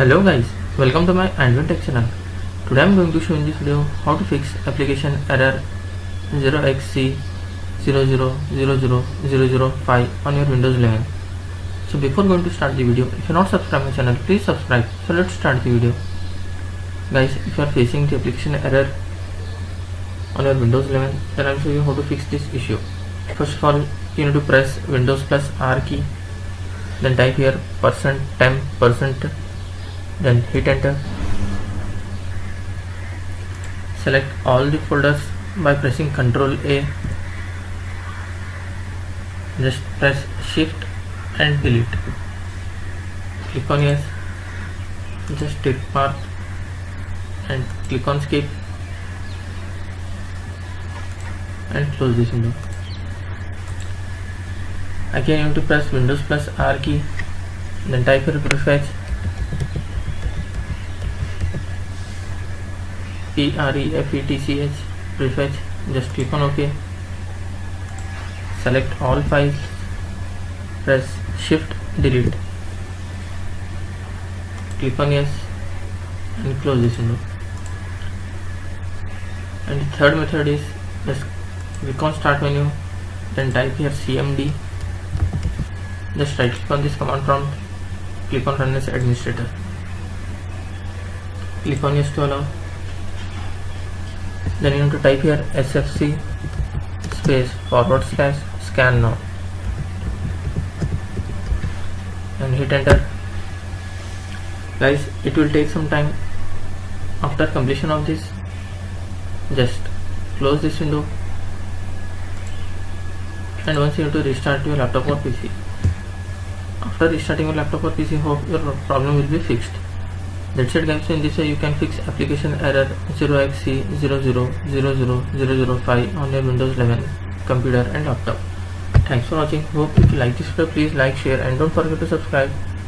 Hello guys, welcome to my Android Tech channel. Today I am going to show in this video how to fix application error 0xc0000005 on your Windows 11. So before going to start the video, if you are not subscribed my channel, please subscribe. So let's start the video. Guys, if you are facing the application error on your Windows 11, then I will show you how to fix this issue. First of all, you need to press Windows plus R key, then type here %temp%, then hit enter. Select all the folders by pressing Ctrl A. Just press Shift and delete. Click on yes. Just tick mark and click on skip and close this window. Again you have to press Windows plus R key, then type here prefetch, prefetch, prefetch. Just click on OK. Select all files, press Shift delete, click on yes and close this window. And the third method is just click on start menu, then type here cmd. Just right click on this command prompt, click on run as administrator, click on yes to allow. Then you have to type here sfc /scan now and hit enter. Guys, it will take some time. After completion of this, just close this window, and once you have to restart your laptop or PC. After restarting your laptop or PC, hope your problem will be fixed. That's it guys. So in this way you can fix application error 0xc0000005 on your Windows 11 computer and laptop. Thanks for watching. Hope if you like this video, please like, share and don't forget to subscribe.